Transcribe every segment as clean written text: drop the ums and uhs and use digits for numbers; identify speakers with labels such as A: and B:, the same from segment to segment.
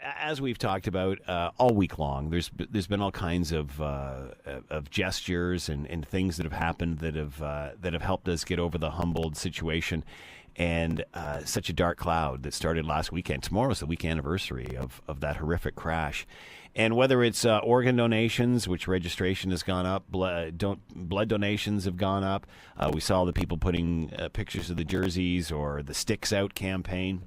A: As we've talked about all week long, there's been all kinds of gestures and things that have happened that have helped us get over the Humboldt situation, and such a dark cloud that started last weekend. Tomorrow's the week anniversary of that horrific crash. And whether it's organ donations, which registration has gone up, blood donations have gone up. We saw the people putting pictures of the jerseys or the Sticks Out campaign.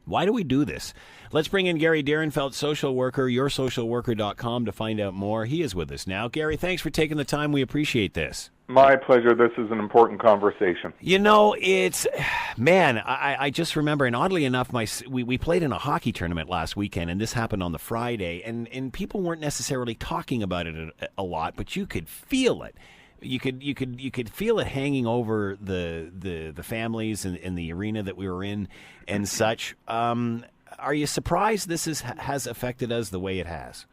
A: Why do we do this? Let's bring in Gary Derenfeld, social worker, yoursocialworker.com, to find out more. He is with us now. Gary, thanks for taking the time. We appreciate this.
B: My pleasure. This is an important conversation.
A: You know, I just remember, and oddly enough, we played in a hockey tournament last weekend, and this happened on the Friday, and people weren't necessarily talking about it a lot, but you could feel it. You could feel it hanging over the families in the arena that we were in and such. Are you surprised this has affected us the way it has?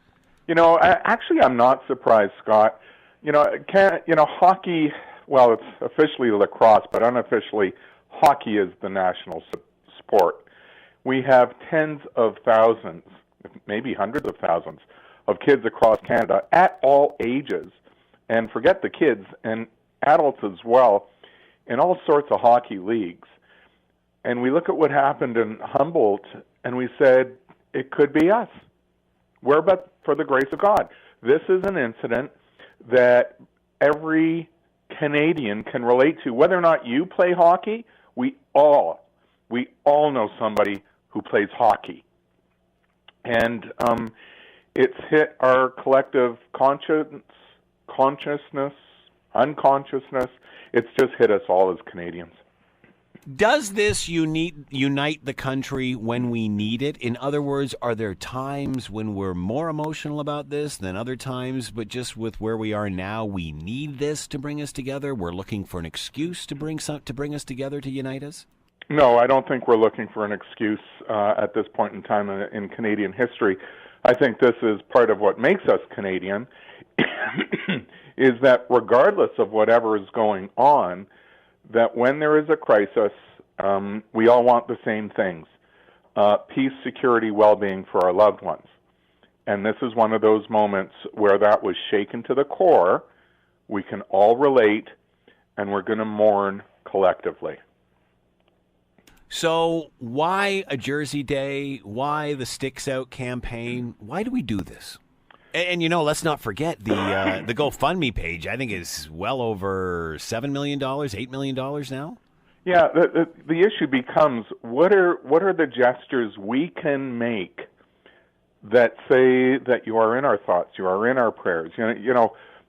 B: You know, actually, I'm not surprised, Scott. Hockey. Well, it's officially lacrosse, but unofficially, hockey is the national sport. We have tens of thousands, maybe hundreds of thousands, of kids across Canada at all ages. And forget the kids, and adults as well, in all sorts of hockey leagues. And we look at what happened in Humboldt, and we said, it could be us. Where but for the grace of God? This is an incident that every Canadian can relate to. Whether or not you play hockey, we all know somebody who plays hockey. And it's hit our collective consciousness, unconsciousness. It's just hit us all as Canadians.
A: Does this unite the country when we need it? In other words, are there times when we're more emotional about this than other times, but just with where we are now, we need this to bring us together? We're looking for an excuse to bring us together, to unite us?
B: No, I don't think we're looking for an excuse at this point in time in Canadian history. I think this is part of what makes us Canadian, is that regardless of whatever is going on, that when there is a crisis, we all want the same things: peace, security, well-being for our loved ones. And this is one of those moments where that was shaken to the core. We can all relate, and we're going to mourn collectively.
A: So why a Jersey Day? Why the Sticks Out campaign? Why do we do this? And let's not forget the GoFundMe page. I think is well over $7 million, $8 million now.
B: Yeah, the issue becomes what are the gestures we can make that say that you are in our thoughts, you are in our prayers.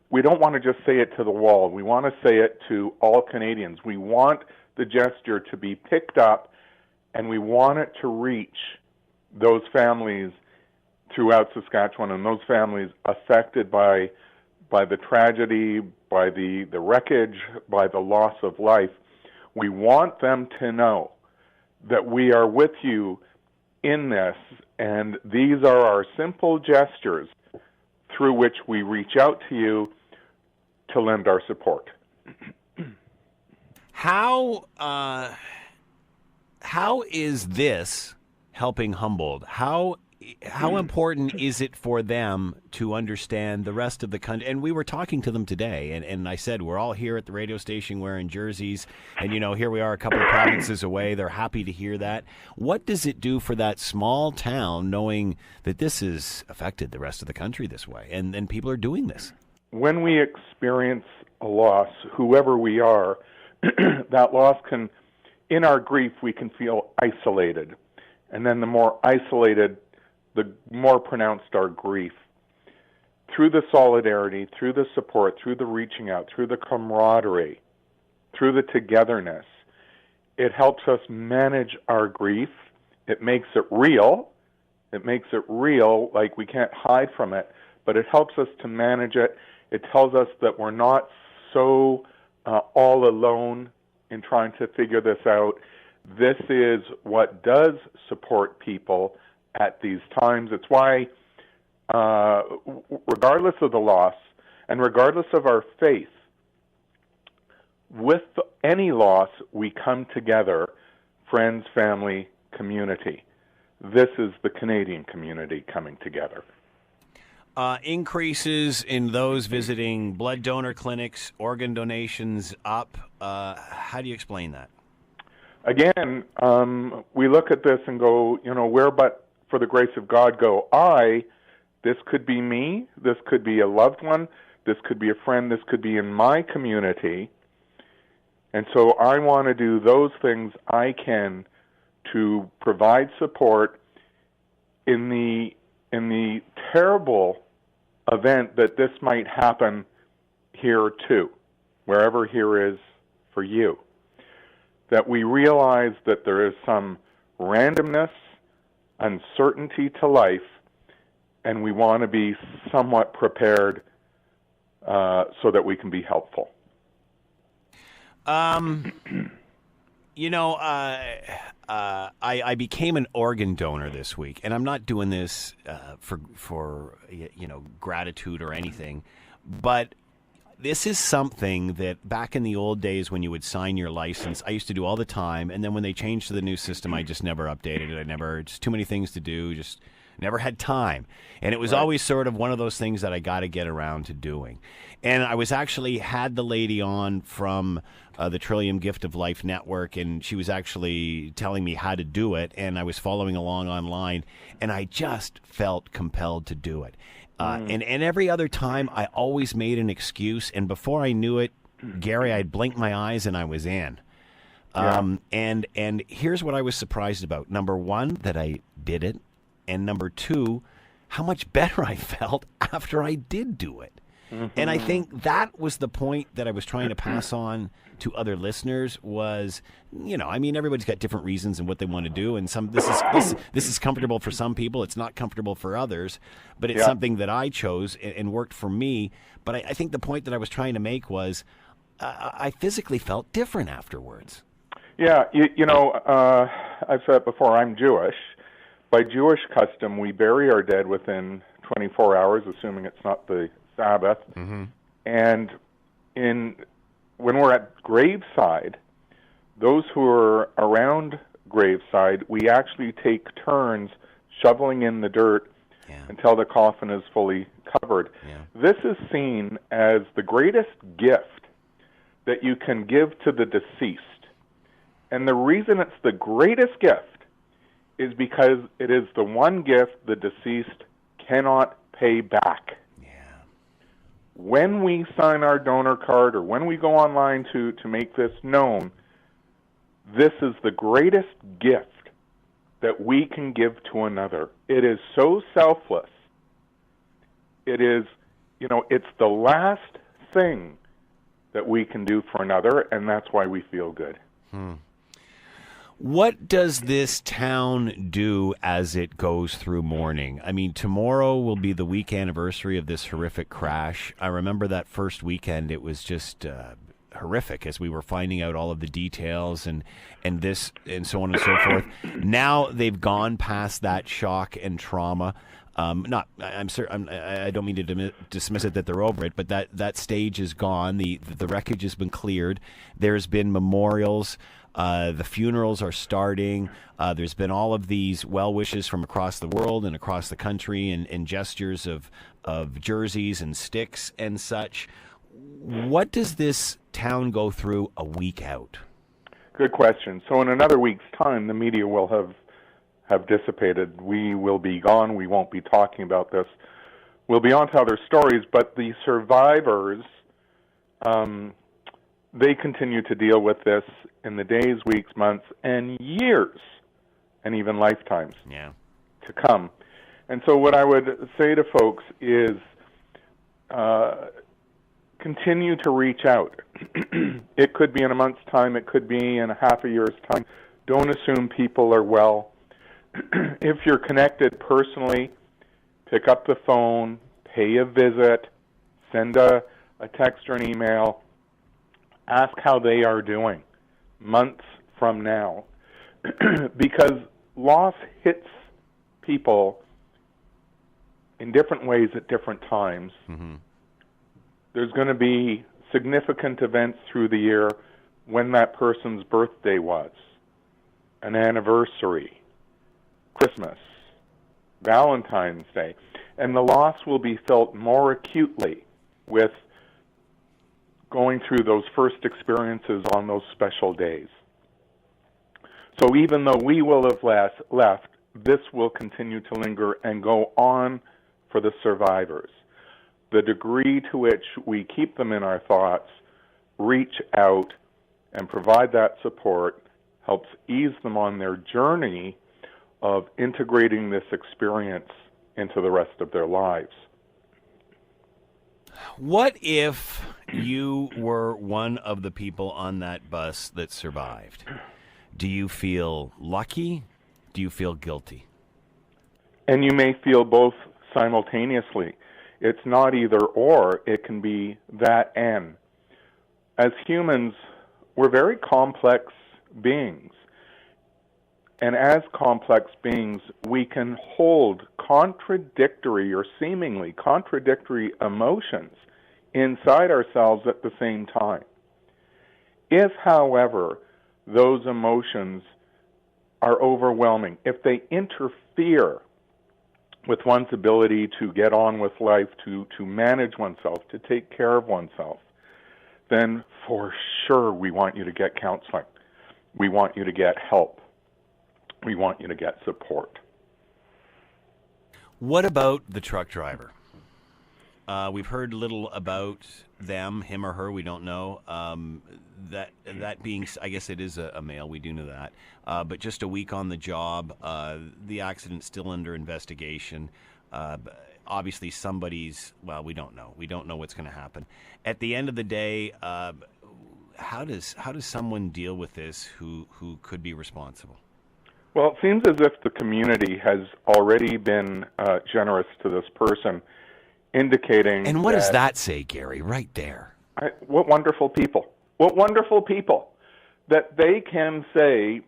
B: We don't want to just say it to the wall. We want to say it to all Canadians. We want the gesture to be picked up, and we want it to reach those families throughout Saskatchewan, and those families affected by the tragedy, by the wreckage, by the loss of life. We want them to know that we are with you in this, and these are our simple gestures through which we reach out to you to lend our support.
A: How is this helping Humboldt? How important is it for them to understand the rest of the country? And we were talking to them today, and I said, we're all here at the radio station wearing jerseys, and, here we are a couple of provinces away. They're happy to hear that. What does it do for that small town knowing that this has affected the rest of the country this way, and people are doing this?
B: When we experience a loss, whoever we are, that loss can, in our grief, we can feel isolated. And then the more isolated, the more pronounced our grief. Through the solidarity, through the support, through the reaching out, through the camaraderie, through the togetherness, it helps us manage our grief. It makes it real. It makes it real, like we can't hide from it, but it helps us to manage it. It tells us that we're not so all alone in trying to figure this out. This is what does support people at these times. It's why, regardless of the loss and regardless of our faith, with any loss, we come together, friends, family, community. this is the Canadian community coming together.
A: Increases in those visiting blood donor clinics, organ donations up. How do you explain that?
B: Again, we look at this and go, where but for the grace of God go I. This could be me. This could be a loved one. This could be a friend. This could be in my community. And so I want to do those things I can to provide support in the terrible event that this might happen here too, wherever here is for you. That we realize that there is some randomness, uncertainty to life, and we want to be somewhat prepared so that we can be helpful.
A: I became an organ donor this week, and I'm not doing this for gratitude or anything, but this is something that back in the old days when you would sign your license, I used to do all the time, and then when they changed to the new system, I just never updated it. Just too many things to do, just never had time. And it was always sort of one of those things that I got to get around to doing. And I was actually had the lady on from the Trillium Gift of Life Network, and she was actually telling me how to do it, and I was following along online, and I just felt compelled to do it. And every other time, I always made an excuse, and before I knew it, Gary, I'd blink my eyes and I was in. And here's what I was surprised about. Number one, that I did it, and number two, how much better I felt after I did do it. And I think that was the point that I was trying to pass on to other listeners was, everybody's got different reasons and what they want to do. And this is comfortable for some people. It's not comfortable for others, but it's something that I chose and worked for me. But I think the point that I was trying to make was I physically felt different afterwards.
B: Yeah. I've said it before, I'm Jewish. By Jewish custom, we bury our dead within 24 hours, assuming it's not the Sabbath. And when we're at graveside, those who are around graveside, we actually take turns shoveling in the dirt until the coffin is fully covered. This is seen as the greatest gift that you can give to the deceased. And the reason it's the greatest gift is because it is the one gift the deceased cannot pay back. When we sign our donor card or when we go online to make this known, this is the greatest gift that we can give to another. It is so selfless. It is, it's the last thing that we can do for another, and that's why we feel good.
A: What does this town do as it goes through mourning? I mean, tomorrow will be the week anniversary of this horrific crash. I remember that first weekend. It was just horrific as we were finding out all of the details and this and so on and so forth. Now they've gone past that shock and trauma. I don't mean to dismiss it that they're over it, but that stage is gone. The wreckage has been cleared. There's been memorials. The funerals are starting. There's been all of these well wishes from across the world and across the country and gestures of jerseys and sticks and such. What does this town go through a week out?
B: Good question. So in another week's time, the media will have dissipated. We will be gone. We won't be talking about this. We'll be on to other stories, but the survivors, they continue to deal with this in the days, weeks, months, and years, and even lifetimes to come. And so what I would say to folks is continue to reach out. It could be in a month's time. It could be in a half a year's time. Don't assume people are well. If you're connected personally, pick up the phone, pay a visit, send a text or an email, ask how they are doing months from now. Because loss hits people in different ways at different times. There's going to be significant events through the year when that person's birthday was, an anniversary, Christmas, Valentine's Day, and the loss will be felt more acutely with going through those first experiences on those special days. So even though we will have left, this will continue to linger and go on for the survivors. The degree to which we keep them in our thoughts, reach out, and provide that support helps ease them on their journey of integrating this experience into the rest of their lives.
A: What if you were one of the people on that bus that survived? Do you feel lucky? Do you feel guilty?
B: And you may feel both simultaneously. It's not either or, it can be that and. As humans, we're very complex beings. And as complex beings, we can hold contradictory or seemingly contradictory emotions inside ourselves at the same time. If, however, those emotions are overwhelming, if they interfere with one's ability to get on with life, to manage oneself, to take care of oneself, then for sure we want you to get counseling. We want you to get help. We want you to get support.
A: What about the truck driver? We've heard little about them, him or her, we don't know. That being, I guess it is a male, we do know that. But just a week on the job, the accident's still under investigation. Obviously somebody's, well, we don't know. We don't know what's going to happen. At the end of the day, how does someone deal with this who could be responsible?
B: Well, it seems as if the community has already been generous to this person, indicating.
A: And what does that say, Gary, right there?
B: What wonderful people. What wonderful people that they can say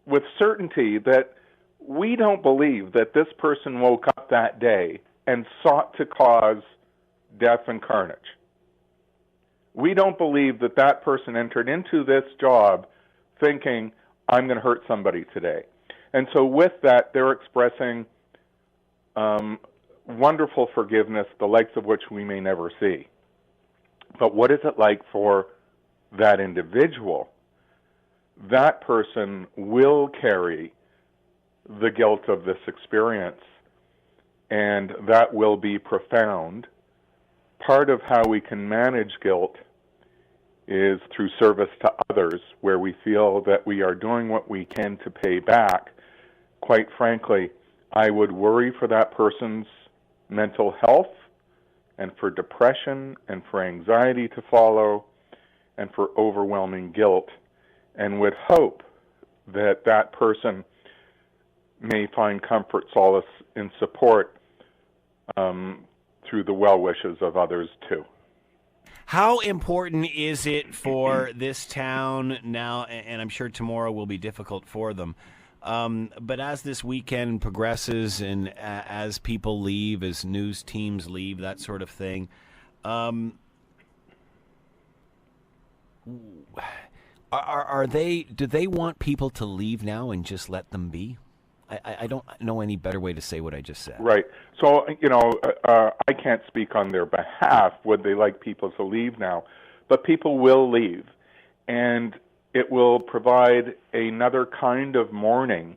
B: with certainty that we don't believe that this person woke up that day and sought to cause death and carnage. We don't believe that that person entered into this job thinking, I'm going to hurt somebody today. And so with that, they're expressing wonderful forgiveness, the likes of which we may never see. But what is it like for that individual? That person will carry the guilt of this experience, and that will be profound. Part of how we can manage guilt is through service to others, where we feel that we are doing what we can to pay back. Quite frankly, I would worry for that person's mental health and for depression and for anxiety to follow and for overwhelming guilt, and would hope that that person may find comfort, solace, and support through the well wishes of others too.
A: How important is it for this town now, and I'm sure tomorrow will be difficult for them, but as this weekend progresses and as people leave, as news teams leave, that sort of thing, do they want people to leave now and just let them be? I don't know any better way to say what I just said.
B: Right. So, I can't speak on their behalf. Would they like people to leave now? But people will leave. And it will provide another kind of mourning,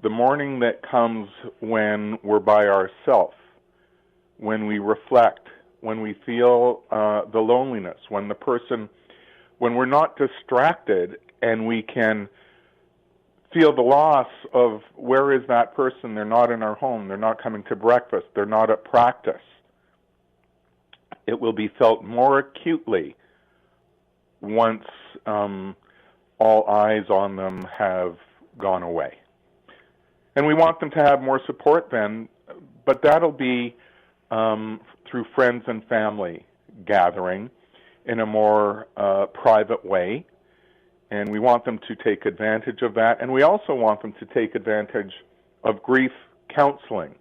B: the mourning that comes when we're by ourselves, when we reflect, when we feel the loneliness, when we're not distracted and we can feel the loss of where is that person? They're not in our home. They're not coming to breakfast. They're not at practice. It will be felt more acutely once all eyes on them have gone away. And we want them to have more support then, but that'll be through friends and family gathering in a more private way. And we want them to take advantage of that. And we also want them to take advantage of grief counseling,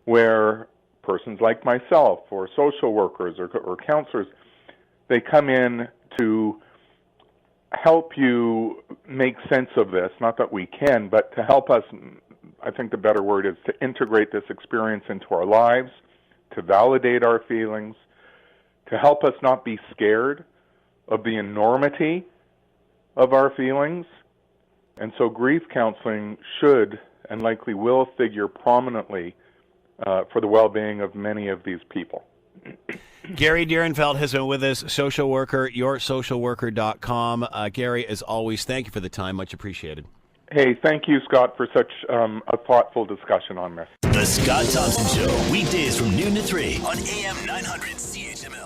B: where persons like myself or social workers or counselors, they come in to help you make sense of this. Not that we can, but to help us I think the better word is to integrate this experience into our lives, to validate our feelings, to help us not be scared of the enormity of our feelings. And so grief counseling should and likely will figure prominently for the well-being of many of these people.
A: Gary Dierenfeld has been with us, social worker, yoursocialworker.com. Gary, as always, thank you for the time. Much appreciated.
B: Hey, thank you, Scott, for such a thoughtful discussion on this.
C: The Scott Thompson Show, weekdays from noon to 3 on AM 900 CHML.